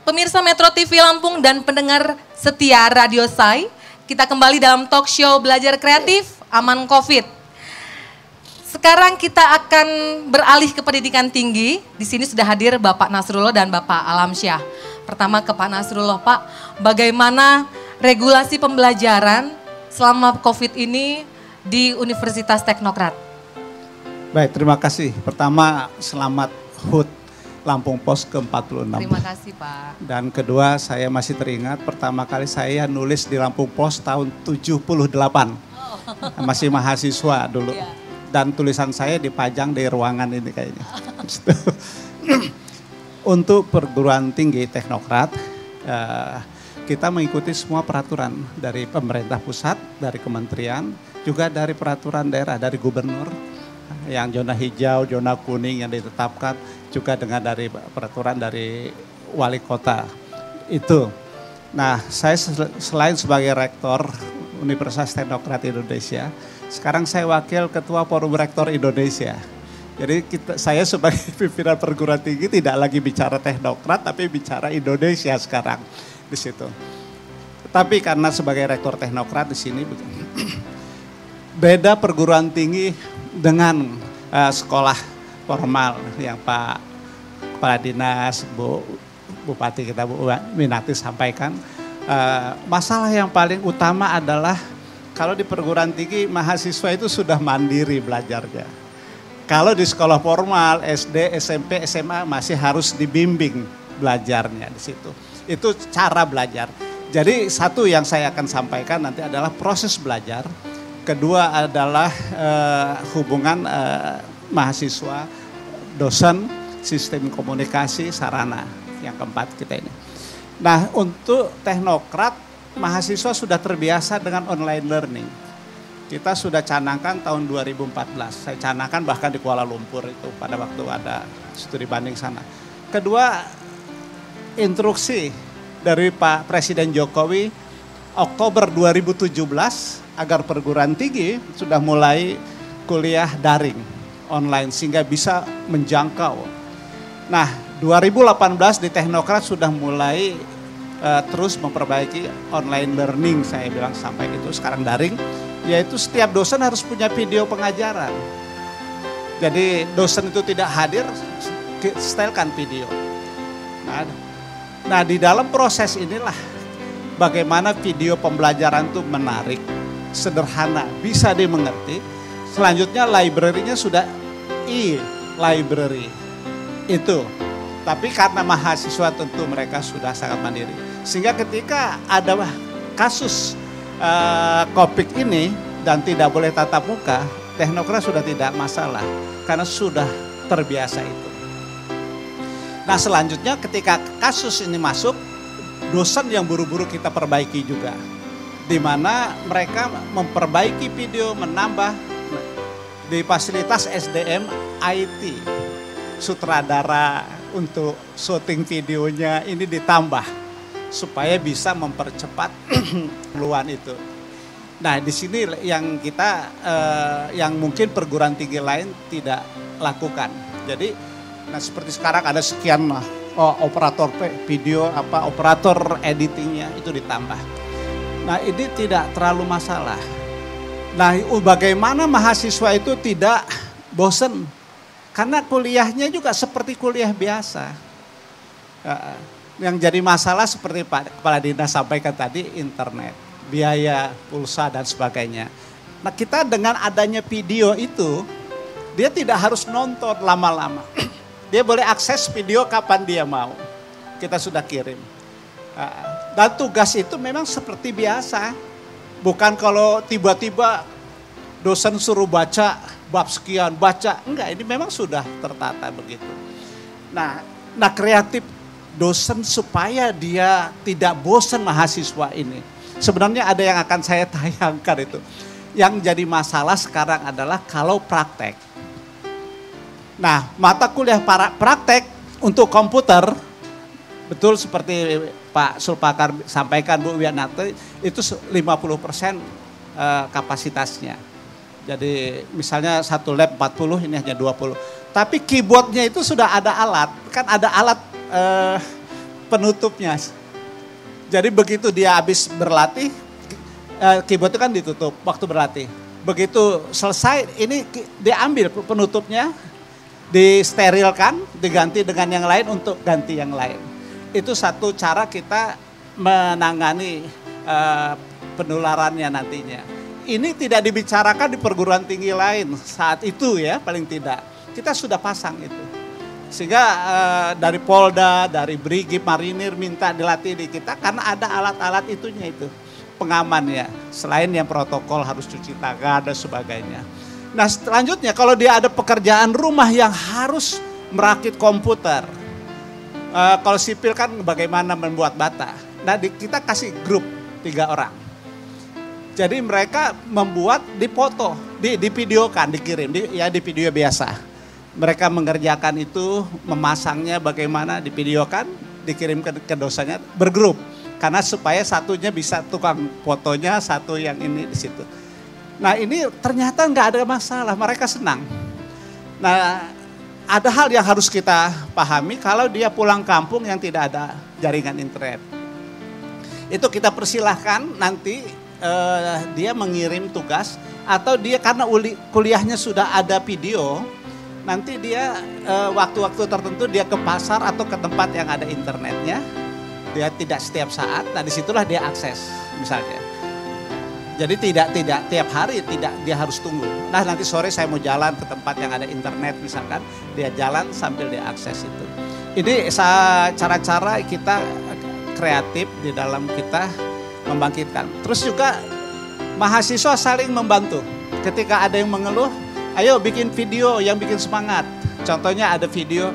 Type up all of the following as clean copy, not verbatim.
Pemirsa Metro TV Lampung dan pendengar setia Radio Sai, kita kembali dalam talk show Belajar Kreatif Aman Covid. Sekarang kita akan beralih ke pendidikan tinggi. Di sini sudah hadir Bapak Nasrullah dan Bapak Alamsyah. Pertama ke Pak Nasrullah, Pak, bagaimana regulasi pembelajaran selama Covid ini di Universitas Teknokrat? Baik, terima kasih. Pertama, selamat HUT Lampung Pos ke-46. Terima kasih, Pak. Dan kedua, saya masih teringat pertama kali saya nulis di Lampung Pos tahun 78. Masih mahasiswa dulu. Iya. Dan tulisan saya dipajang di ruangan ini kayaknya. Untuk perguruan tinggi Teknokrat, kita mengikuti semua peraturan dari pemerintah pusat, dari kementerian, juga dari peraturan daerah, dari gubernur, yang zona hijau, zona kuning yang ditetapkan, juga dengan dari peraturan dari wali kota itu. Nah, saya selain sebagai rektor Universitas Teknokrat Indonesia, sekarang saya wakil ketua Forum Rektor Indonesia. Jadi saya sebagai pimpinan perguruan tinggi tidak lagi bicara Teknokrat, tapi bicara Indonesia sekarang di situ. Tapi karena sebagai rektor Teknokrat di sini beda perguruan tinggi dengan sekolah formal yang Pak Kepala Dinas, Bupati kita Bu Minati sampaikan. Masalah yang paling utama adalah kalau di perguruan tinggi mahasiswa itu sudah mandiri belajarnya. Kalau di sekolah formal, SD, SMP, SMA masih harus dibimbing belajarnya di situ. Itu cara belajar. Jadi satu yang saya akan sampaikan nanti adalah proses belajar. Kedua adalah hubungan mahasiswa, dosen, sistem komunikasi, sarana. Yang keempat kita ini. Nah, untuk Teknokrat, mahasiswa sudah terbiasa dengan online learning. Kita sudah canangkan tahun 2014. Saya canangkan bahkan di Kuala Lumpur itu pada waktu ada studi banding sana. Kedua, instruksi dari Pak Presiden Jokowi Oktober 2017 agar perguruan tinggi sudah mulai kuliah daring online sehingga bisa menjangkau. Nah, 2018 di Teknokrat sudah mulai terus memperbaiki online learning, saya bilang sampai itu sekarang daring, yaitu setiap dosen harus punya video pengajaran. Jadi dosen itu tidak hadir, setelkan video. Nah, di dalam proses inilah bagaimana video pembelajaran itu menarik, sederhana, bisa dimengerti. Selanjutnya library-nya sudah e-library itu. Tapi karena mahasiswa tentu mereka sudah sangat mandiri. Sehingga ketika ada kasus COVID ini dan tidak boleh tatap muka, Teknokrat sudah tidak masalah karena sudah terbiasa itu. Nah, selanjutnya ketika kasus ini masuk, dosen yang buru-buru kita perbaiki juga. Di mana mereka memperbaiki video, menambah di fasilitas SDM IT. Sutradara untuk syuting videonya ini ditambah supaya bisa mempercepat peluang itu. Nah, di sini yang kita yang mungkin perguruan tinggi lain tidak lakukan. Jadi, nah seperti sekarang ada sekian operator video operator editingnya itu ditambah. Nah, ini tidak terlalu masalah. Nah, bagaimana mahasiswa itu tidak bosen? Karena kuliahnya juga seperti kuliah biasa. Yang jadi masalah seperti Pak Kepala Dinas sampaikan tadi, internet, biaya, pulsa dan sebagainya. Nah, kita dengan adanya video itu, dia tidak harus nonton lama-lama. Dia boleh akses video kapan dia mau. Kita sudah kirim. Dan tugas itu memang seperti biasa. Bukan kalau tiba-tiba dosen suruh baca bab sekian, baca. Enggak, ini memang sudah tertata begitu. Nah kreatif dosen supaya dia tidak bosan mahasiswa ini. Sebenarnya ada yang akan saya tayangkan itu. Yang jadi masalah sekarang adalah kalau praktek. Nah, mata kuliah praktek untuk komputer, betul seperti Pak Sulpakar sampaikan, Bu Wianati, itu 50% kapasitasnya. Jadi misalnya satu lab 40, ini hanya 20. Tapi keyboardnya itu sudah ada alat, kan ada alat penutupnya. Jadi begitu dia habis berlatih, keyboard itu kan ditutup waktu berlatih. Begitu selesai, ini diambil penutupnya, disterilkan, diganti dengan yang lain untuk ganti yang lain. Itu satu cara kita menangani penularannya nantinya. Ini tidak dibicarakan di perguruan tinggi lain saat itu ya, paling tidak. Kita sudah pasang itu. Sehingga dari Polda, dari Brigif Marinir minta dilatih di kita karena ada alat-alat itunya itu. Pengamannya, selain yang protokol harus cuci tangan dan sebagainya. Nah selanjutnya kalau dia ada pekerjaan rumah yang harus merakit komputer. Kalau sipil kan bagaimana membuat bata. Nah kita kasih grup 3 orang. Jadi mereka membuat dipoto, divideokan, dikirim, di video biasa. Mereka mengerjakan itu, memasangnya bagaimana, divideokan, dikirim ke dosanya, bergrup. Karena supaya satunya bisa tukang fotonya, satu yang ini di situ. Nah ini ternyata nggak ada masalah, mereka senang. Nah ada hal yang harus kita pahami kalau dia pulang kampung yang tidak ada jaringan internet. Itu kita persilahkan nanti dia mengirim tugas atau dia karena kuliahnya sudah ada video, nanti dia waktu-waktu tertentu dia ke pasar atau ke tempat yang ada internetnya. Dia tidak setiap saat, nah disitulah dia akses misalnya. Jadi tidak tiap hari dia harus tunggu. Nah nanti sore saya mau jalan ke tempat yang ada internet misalkan, dia jalan sambil dia akses itu. Ini cara-cara kita kreatif di dalam kita membangkitkan. Terus juga mahasiswa saling membantu. Ketika ada yang mengeluh, ayo bikin video yang bikin semangat. Contohnya ada video,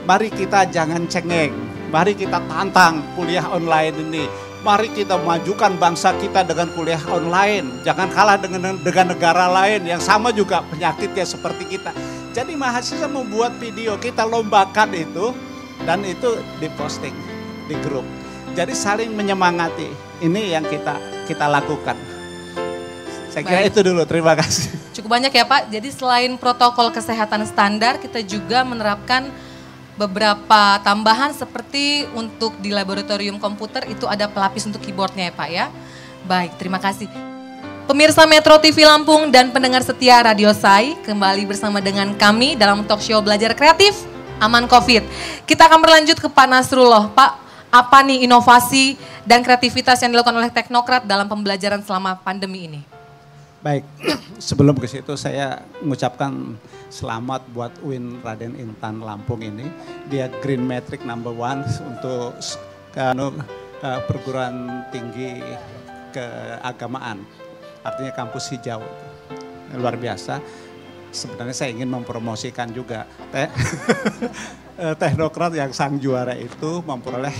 mari kita jangan cengeng. Mari kita tantang kuliah online ini. Mari kita majukan bangsa kita dengan kuliah online. Jangan kalah dengan negara lain yang sama juga penyakitnya seperti kita. Jadi mahasiswa membuat video, kita lombakan itu. Dan itu diposting di grup. Jadi saling menyemangati. Ini yang kita lakukan. Saya kira itu dulu, terima kasih. Cukup banyak ya Pak. Jadi selain protokol kesehatan standar, kita juga menerapkan beberapa tambahan seperti untuk di laboratorium komputer itu ada pelapis untuk keyboardnya ya Pak ya. Baik, terima kasih. Pemirsa Metro TV Lampung dan pendengar setia Radio Sai, kembali bersama dengan kami dalam talk show Belajar Kreatif Aman Covid. Kita akan berlanjut ke Pak Nasrullah. Pak, apa nih inovasi dan kreativitas yang dilakukan oleh teknokrat dalam pembelajaran selama pandemi ini? Baik, sebelum ke situ saya mengucapkan selamat buat UIN Raden Intan Lampung ini. Dia Green Metric number 1 untuk perguruan tinggi keagamaan. Artinya kampus hijau. Luar biasa. Sebenarnya saya ingin mempromosikan juga teknokrat yang sang juara itu memperoleh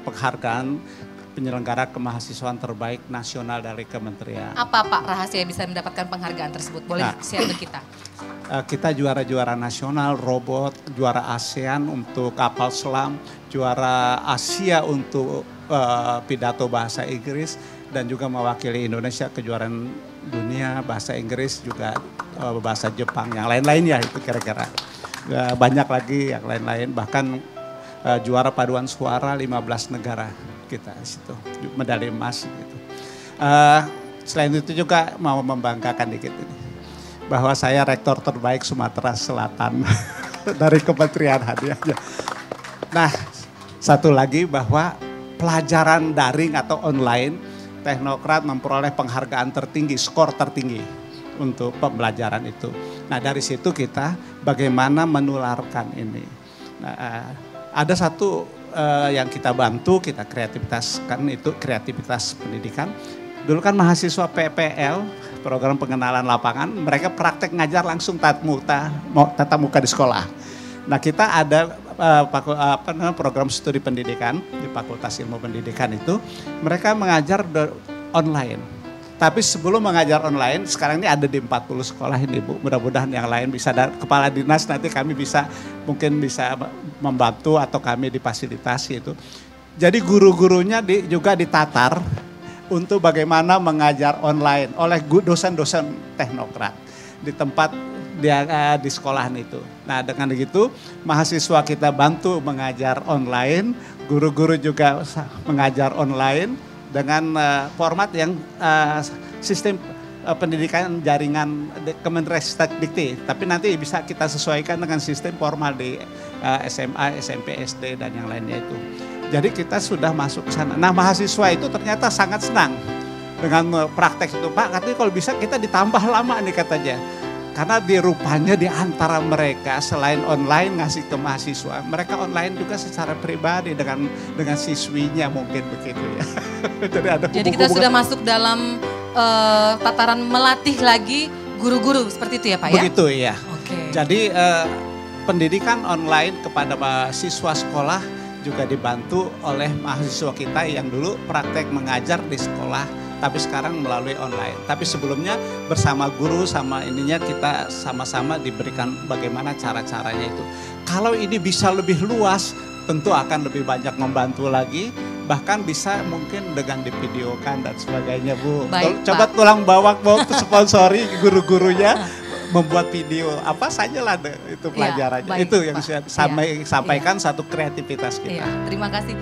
penghargaan penyelenggara kemahasiswaan terbaik nasional dari kementerian. Apa Pak rahasia bisa mendapatkan penghargaan tersebut? Boleh share ke kita? Kita juara-juara nasional, robot, juara ASEAN untuk kapal selam, juara Asia untuk pidato bahasa Inggris, dan juga mewakili Indonesia kejuaraan dunia bahasa Inggris, juga bahasa Jepang, yang lain-lain ya itu kira-kira. Banyak lagi yang lain-lain, bahkan juara paduan suara 15 negara. Kita situ medali emas gitu. Selain itu juga mau membanggakan dikit ini bahwa saya rektor terbaik Sumatera Selatan dari kementerian hadiahnya. Nah, satu lagi bahwa pelajaran daring atau online teknokrat memperoleh penghargaan tertinggi, skor tertinggi untuk pembelajaran itu. Nah, dari situ kita bagaimana menularkan ini. Nah, ada satu yang kita bantu, kita kreativitaskan itu kreativitas pendidikan. Dulu kan mahasiswa PPL, program pengenalan lapangan, mereka praktek ngajar langsung tatap muka di sekolah. Nah kita ada program studi pendidikan di Fakultas Ilmu Pendidikan itu, mereka mengajar online. Tapi sebelum mengajar online, sekarang ini ada di 40 sekolah ini Bu. Mudah-mudahan yang lain bisa, kepala dinas nanti kami mungkin bisa membantu atau kami difasilitasi itu. Jadi guru-gurunya juga ditatar untuk bagaimana mengajar online oleh dosen-dosen teknokrat di tempat dia di sekolahan itu. Nah dengan begitu mahasiswa kita bantu mengajar online Guru-guru juga mengajar online dengan format yang sistem pendidikan jaringan Kemendikti. Tapi nanti bisa kita sesuaikan dengan sistem formal di SMA, SMP, SD dan yang lainnya itu. Jadi kita sudah masuk ke sana. Nah, mahasiswa itu ternyata sangat senang dengan praktek itu. Pak, katanya kalau bisa kita ditambah lama nih katanya. Karena rupanya di antara mereka selain online ngasih ke mahasiswa, mereka online juga secara pribadi dengan siswinya mungkin begitu ya. Jadi kita sudah masuk dalam tataran melatih lagi guru-guru seperti itu ya Pak ya? Begitu ya. Oke. Jadi pendidikan online kepada siswa sekolah juga dibantu oleh mahasiswa kita yang dulu praktek mengajar di sekolah, tapi sekarang melalui online. Tapi sebelumnya bersama guru sama ininya kita sama-sama diberikan bagaimana cara-caranya itu. Kalau ini bisa lebih luas, tentu akan lebih banyak membantu lagi. Bahkan bisa mungkin dengan divideokan dan sebagainya Bu. Baik, coba tulang bawak mau sponsori guru-gurunya. Membuat video apa saja lah itu pelajarannya. Ya, baik, itu yang Pak. saya sampaikan satu kreativitas kita. Iya, terima kasih.